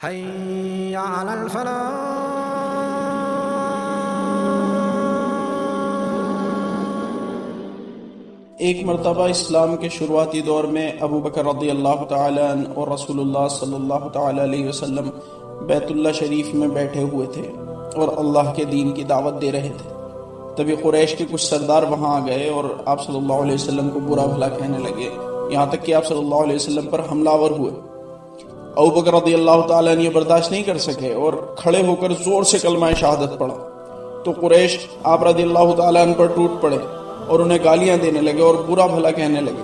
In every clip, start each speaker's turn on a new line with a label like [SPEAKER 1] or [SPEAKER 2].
[SPEAKER 1] حي على الفلاح.
[SPEAKER 2] ایک مرتبہ اسلام کے شروعاتی دور میں ابو بکر رضی اللہ تعالی عنہ اور رسول اللہ صلی اللہ تعالی علیہ وسلم بیت اللہ شریف میں بیٹھے ہوئے تھے اور اللہ کے دین کی دعوت دے رہے تھے. تبھی قریش کے کچھ سردار وہاں آ گئے اور آپ صلی اللہ علیہ وسلم کو برا بھلا کہنے لگے، یہاں تک کہ آپ صلی اللہ علیہ وسلم پر حملہ آور ہوئے. ابو بکر رضی اللہ تعالیٰ عنہ یہ برداشت نہیں کر سکے اور کھڑے ہو کر زور سے کلمہ شہادت پڑھا. تو قریش آپ رضی اللہ تعالیٰ عنہ پر ٹوٹ پڑے اور انہیں گالیاں دینے لگے اور برا بھلا کہنے لگے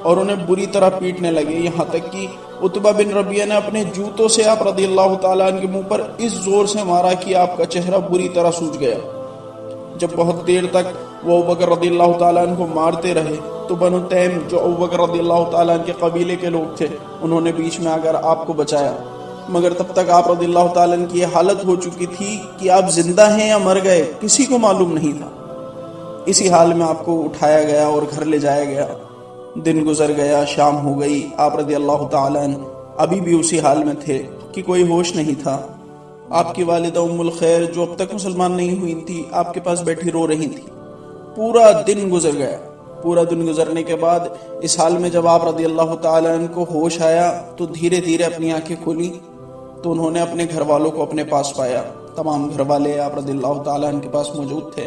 [SPEAKER 2] اور انہیں بری طرح پیٹنے لگے، یہاں تک کہ عتبہ بن ربیعہ نے اپنے جوتوں سے آپ رضی اللہ تعالیٰ عنہ کے منہ پر اس زور سے مارا کہ آپ کا چہرہ بری طرح سوج گیا. جب بہت دیر تک وہ ابوبکر رضی اللہ تعالیٰ عنہ کو مارتے رہے تو بنو تیم جو ابوبکر رضی اللہ تعالیٰ عنہ کے قبیلے کے لوگ تھے انہوں نے بیچ میں آ کر آپ کو بچایا، مگر تب تک آپ رضی اللہ تعالیٰ عنہ کی یہ حالت ہو چکی تھی کہ آپ زندہ ہیں یا مر گئے کسی کو معلوم نہیں تھا. اسی حال میں آپ کو اٹھایا گیا اور گھر لے جایا گیا. دن گزر گیا، شام ہو گئی، آپ رضی اللہ تعالیٰ عنہ ابھی بھی اسی حال میں تھے کہ کوئی ہوش نہیں تھا. آپ کی والدہ ام الخیر جو اب تک مسلمان نہیں ہوئی تھی آپ کے پاس بیٹھی رو رہی تھی. پورا دن گزر گیا. پورا دن گزرنے کے بعد اس حال میں جب آپ رضی اللہ تعالیٰ عنہ کو ہوش آیا تو دھیرے دھیرے اپنی آنکھیں کھولی تو انہوں نے اپنے گھر والوں کو اپنے پاس پایا. تمام گھر والے آپ رضی اللہ تعالیٰ عنہ کے پاس موجود تھے.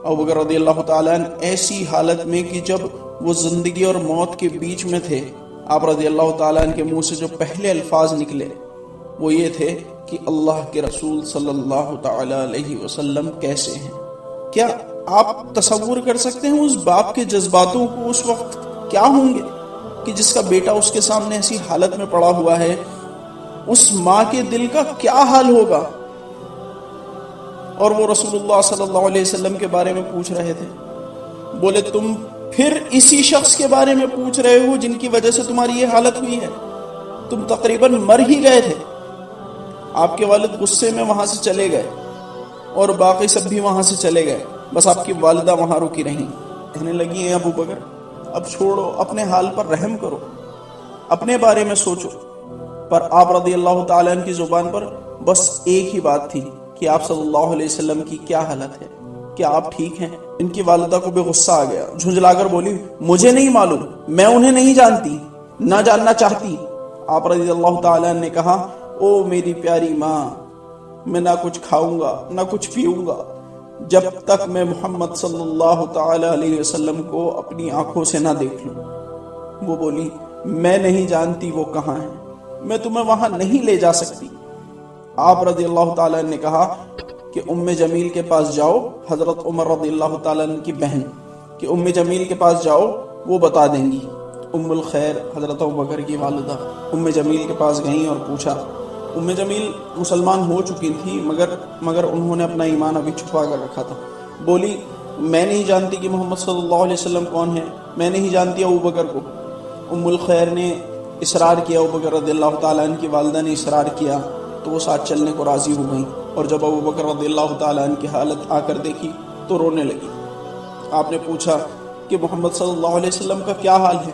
[SPEAKER 2] ابوبکر رضی اللہ تعالیٰ عنہ ایسی حالت میں کہ جب وہ زندگی اور موت کے بیچ میں تھے، آپ رضی اللہ تعالیٰ عنہ کے منہ سے جو پہلے الفاظ نکلے وہ یہ تھے کہ اللہ کے رسول صلی اللہ تعالی علیہ وسلم کیسے ہیں. کیا آپ تصور کر سکتے ہیں اس باپ کے جذباتوں کو اس وقت کیا ہوں گے کہ جس کا بیٹا اس کے سامنے ایسی حالت میں پڑا ہوا ہے؟ اس ماں کے دل کا کیا حال ہوگا؟ اور وہ رسول اللہ صلی اللہ علیہ وسلم کے بارے میں پوچھ رہے تھے. بولے تم پھر اسی شخص کے بارے میں پوچھ رہے ہو جن کی وجہ سے تمہاری یہ حالت ہوئی ہے؟ تم تقریباً مر ہی گئے تھے. آپ کے والد غصے میں وہاں سے چلے گئے اور باقی سب بھی وہاں سے چلے گئے، بس آپ کی والدہ وہاں رکی رہیں. کہنے لگی ہیں ابو بکر اب چھوڑو، اپنے حال پر رحم کرو، اپنے بارے میں سوچو. پر آپ رضی اللہ تعالیٰ عنہ کی زبان پر بس ایک ہی بات تھی کہ آپ صلی اللہ علیہ وسلم کی کیا حالت ہے، کیا آپ ٹھیک ہیں؟ ان کی والدہ کو بھی غصہ آ گیا، جھنجلا کر بولی مجھے نہیں معلوم، میں انہیں نہیں جانتی، نہ جاننا چاہتی. آپ رضی اللہ تعالیٰ عنہ نے کہا او میری پیاری ماں، میں نہ کچھ کھاؤں گا نہ کچھ پیوں گا جب تک میں محمد صلی اللہ تعالی علیہ وسلم کو اپنی آنکھوں سے نہ دیکھ لوں. وہ بولی میں نہیں جانتی وہ کہاں ہیں، میں تمہیں وہاں نہیں لے جا سکتی. آپ رضی اللہ تعالیٰ نے کہا کہ ام جمیل کے پاس جاؤ، حضرت عمر رضی اللہ تعالیٰ کی بہن، کہ ام جمیل کے پاس جاؤ وہ بتا دیں گی. ام الخیر حضرت ابوبکر کی والدہ ام جمیل کے پاس گئیں اور پوچھا. ام جمیل مسلمان ہو چکی تھی مگر انہوں نے اپنا ایمان ابھی چھپا کر رکھا تھا. بولی میں نہیں جانتی کہ محمد صلی اللہ علیہ وسلم کون ہے، میں نہیں جانتی ابوبکر کو. ام الخیر نے اصرار کیا، ابوبکر رضی اللہ تعالیٰ عنہ کی والدہ نے اصرار کیا تو وہ ساتھ چلنے کو راضی ہو گئیں. اور جب ابوبکر رضی اللہ تعالیٰ عنہ کی حالت آ کر دیکھی تو رونے لگی. آپ نے پوچھا کہ محمد صلی اللہ علیہ وسلم کا کیا حال ہے؟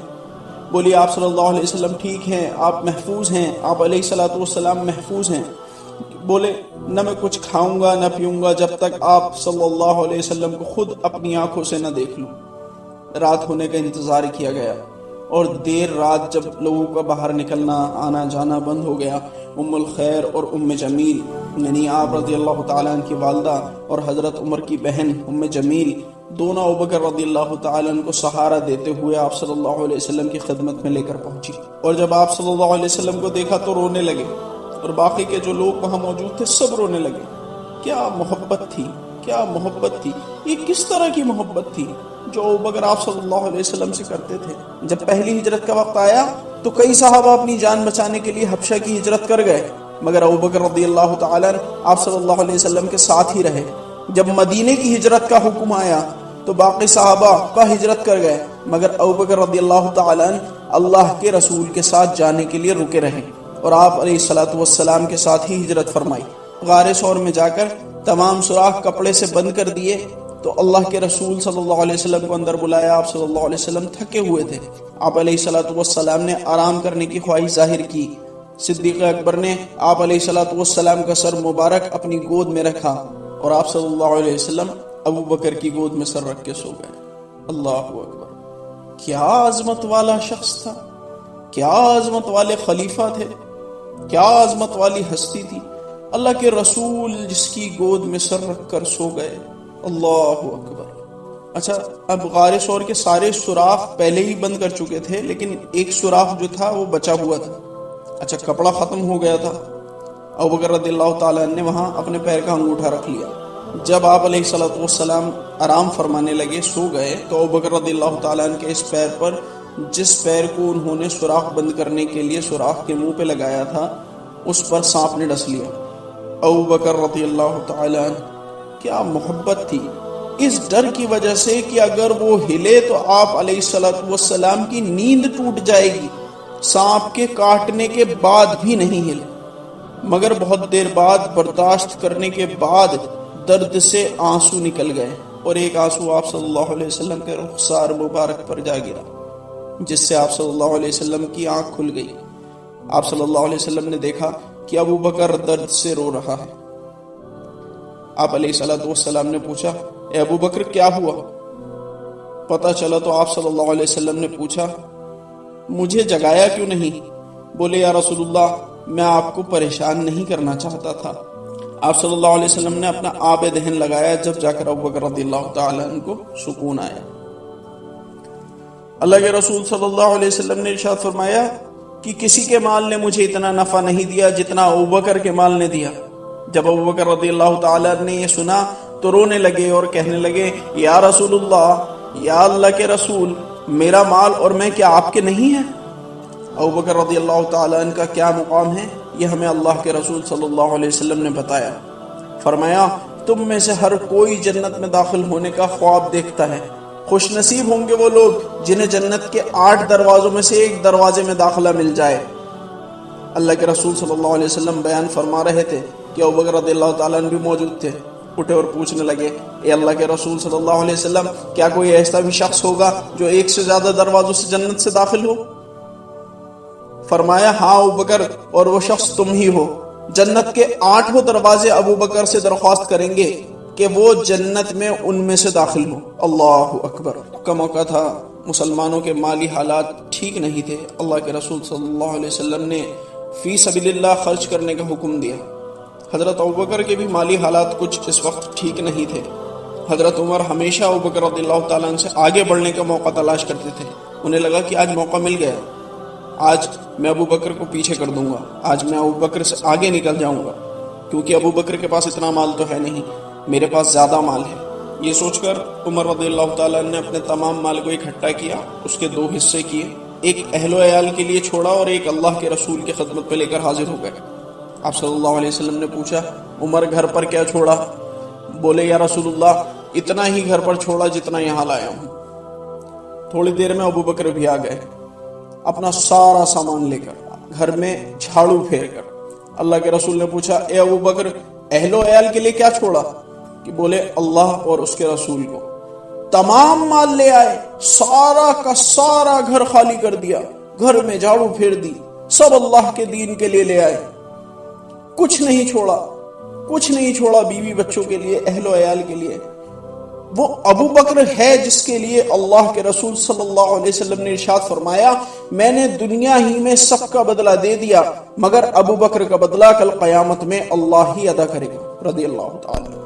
[SPEAKER 2] بولی آپ صلی اللہ علیہ وسلم ٹھیک ہیں، آپ محفوظ ہیں، آپ علیہ الصلوۃ والسلام محفوظ ہیں. بولے نہ میں کچھ کھاؤں گا نہ پیوں گا جب تک آپ صلی اللہ علیہ وسلم کو خود اپنی آنکھوں سے نہ دیکھ لوں. رات ہونے کا انتظار کیا گیا اور دیر رات جب لوگوں کا باہر نکلنا آنا جانا بند ہو گیا، ام الخیر اور ام جمیل یعنی آپ رضی اللہ تعالیٰ عنہ کی والدہ اور حضرت عمر کی بہن ام جمیل دونوں ابوبکر رضی اللہ تعالیٰ عنہ کو سہارا دیتے ہوئے آپ صلی اللہ علیہ وسلم کی خدمت میں لے کر پہنچی. اور جب آپ صلی اللہ علیہ وسلم کو دیکھا تو رونے لگے اور باقی کے جو لوگ وہاں موجود تھے سب رونے لگے. کیا محبت تھی، کیا محبت تھی! یہ کس طرح کی محبت تھی جو ابوبکر آپ صلی اللہ علیہ وسلم سے کرتے تھے. جب پہلی ہجرت کا وقت آیا تو کئی صحابہ اپنی جان بچانے کے لیے حبشہ کی ہجرت کر گئے، مگر ابوبکر رضی اللہ تعالیٰ عنہ آپ صلی اللہ علیہ وسلم کے ساتھ ہی رہے. جب مدینے کی ہجرت کا حکم آیا تو باقی صحابہ کا ہجرت کر گئے، مگر ابوبکر رضی اللہ تعالیٰ عنہ اللہ کے رسول کے ساتھ جانے کے لیے رکے رہے اور آپ علیہ الصلوۃ والسلام کے ساتھ ہی ہجرت فرمائی. غار ثور میں جا کر تمام سوراخ کپڑے سے بند کر دیے تو اللہ کے رسول صلی اللہ علیہ وسلم کو اندر بلایا. آپ صلی اللہ علیہ وسلم تھکے ہوئے تھے. آپ علیہ الصلوۃ والسلام نے آرام کرنے کی خواہش ظاہر کی صدیق اکبر نے آپ علیہ الصلوۃ والسلام کا سر مبارک اپنی گود میں رکھا اور آپ صلی اللہ علیہ وسلم ابو بکر کی گود میں سر رکھ کے سو گئے۔ اللہ اکبر، کیا عظمت والا شخص تھا، کیا عظمت والے خلیفہ تھے، کیا عظمت والی ہستی تھی۔ اللہ کے رسول جس کی گود میں سر رکھ کر سو گئے، اللہ اکبر۔ اچھا، اب غار ثور کے سارے سوراخ پہلے ہی بند کر چکے تھے، لیکن ایک سوراخ جو تھا وہ بچا ہوا تھا۔ اچھا، کپڑا ختم ہو گیا تھا، ابو بکر رضی اللہ تعالیٰ نے وہاں اپنے پیر کا انگوٹھا رکھ لیا۔ جب آپ علیہ الصلوۃ والسلام آرام فرمانے لگے، سو گئے، تو ابو بکر رضی اللہ تعالیٰ کے اس پیر پر، جس پیر کو انہوں نے سوراخ بند کرنے کے لیے سوراخ کے منہ پہ لگایا تھا، اس پر سانپ نے ڈس لیا۔ ابو بکر رضی اللہ تعالیٰ، کیا محبت تھی، اس ڈر کی وجہ سے کہ اگر وہ ہلے تو آپ علیہ الصلوۃ والسلام کی نیند ٹوٹ جائے گی۔ سانپ کے کاٹنے کے بعد بھی نہیں ہلے، مگر بہت دیر بعد برداشت کرنے کے بعد درد سے آنسو نکل گئے، اور ایک آنسو آپ صلی اللہ علیہ وسلم کے رخسار مبارک پر جا گرا، جس سے آپ صلی اللہ علیہ وسلم کی آنکھ کھل گئی۔ آپ صلی اللہ علیہ وسلم نے دیکھا کہ ابو بکر درد سے رو رہا ہے۔ آپ علیہ الصلوۃ والسلام نے پوچھا، اے ابو بکر کیا ہوا؟ پتہ چلا تو آپ صلی اللہ علیہ وسلم نے پوچھا، مجھے جگایا کیوں نہیں؟ بولے، یا رسول اللہ، میں آپ کو پریشان نہیں کرنا چاہتا تھا۔ آپ صلی اللہ علیہ وسلم نے اپنا آب دہن لگایا، جب جا کر ابو بکر رضی اللہ تعالیٰ عنہ کو سکون آیا۔ اللہ کے رسول صلی اللہ علیہ وسلم نے ارشاد فرمایا کہ کسی کے مال نے مجھے اتنا نفع نہیں دیا جتنا ابو بکر کے مال نے دیا۔ جب ابو بکر رضی اللہ تعالیٰ نے یہ سنا تو رونے لگے اور کہنے لگے، یا رسول اللہ، یا اللہ کے رسول، میرا مال اور میں کیا آپ کے نہیں ہیں؟ ابو بکر رضی اللہ تعالیٰ عنہ کا کیا مقام ہے، یہ ہمیں اللہ کے رسول صلی اللہ علیہ وسلم نے بتایا۔ فرمایا، تم میں سے ہر کوئی جنت میں داخل ہونے کا خواب دیکھتا ہے، خوش نصیب ہوں گے وہ لوگ جنہیں جنت کے 8 دروازوں میں سے ایک دروازے میں داخلہ مل جائے۔ اللہ کے رسول صلی اللہ علیہ وسلم بیان فرما رہے تھے کہ ابو بکر رضی اللہ تعالیٰ عنہ بھی موجود تھے۔ اٹھے اور پوچھنے لگے، اے اللہ کے رسول صلی اللہ علیہ وسلم، کیا کوئی ایسا بھی شخص ہوگا جو ایک سے زیادہ دروازوں سے جنت سے داخل ہو؟ فرمایا، ہاں ابو بکر، اور وہ شخص تم ہی ہو۔ جنت کے 8 دروازے ابو بکر سے درخواست کریں گے کہ وہ جنت میں ان میں سے داخل ہو۔ اللہ اکبر۔ کا موقع تھا، مسلمانوں کے مالی حالات ٹھیک نہیں تھے۔ اللہ کے رسول صلی اللہ علیہ وسلم نے فی سبیل اللہ خرچ کرنے کا حکم دیا۔ حضرت ابوبکر کے بھی مالی حالات کچھ اس وقت ٹھیک نہیں تھے۔ حضرت عمر ہمیشہ ابوبکر رضی اللہ تعالیٰ عنہ سے آگے بڑھنے کا موقع تلاش کرتے تھے۔ انہیں لگا کہ آج موقع مل گیا، آج میں ابوبکر کو پیچھے کر دوں گا، آج میں ابوبکر سے آگے نکل جاؤں گا، کیونکہ ابوبکر کے پاس اتنا مال تو ہے نہیں، میرے پاس زیادہ مال ہے۔ یہ سوچ کر عمر رضی اللہ تعالیٰ عنہ نے اپنے تمام مال کو اکٹھا کیا، اس کے 2 حصے کیے، ایک اہل و عیال کے لیے چھوڑا اور ایک اللہ کے رسول کی خدمت پہ لے کر حاضر ہو گئے۔ آپ صلی اللہ علیہ وسلم نے پوچھا، عمر گھر پر کیا چھوڑا؟ بولے، یا رسول اللہ، اتنا ہی گھر پر چھوڑا جتنا یہاں لایا ہوں۔ تھوڑی دیر میں ابوبکر بھی آ گئے، اپنا سارا سامان لے کر، گھر میں جھاڑو پھیر کر۔ اللہ کے رسول نے پوچھا، اے ابوبکر، اہل و عیال کے لیے کیا چھوڑا؟ کہ بولے، اللہ اور اس کے رسول کو۔ تمام مال لے آئے، سارا کا سارا گھر خالی کر دیا، گھر میں جھاڑو پھیر دی، سب اللہ کے دین کے لیے لے آئے، کچھ نہیں چھوڑا، کچھ نہیں چھوڑا بیوی بچوں کے لیے، اہل و عیال کے لیے۔ وہ ابو بکر ہے جس کے لیے اللہ کے رسول صلی اللہ علیہ وسلم نے ارشاد فرمایا، میں نے دنیا ہی میں سب کا بدلہ دے دیا، مگر ابو بکر کا بدلہ کل قیامت میں اللہ ہی ادا کرے گا، رضی اللہ تعالی۔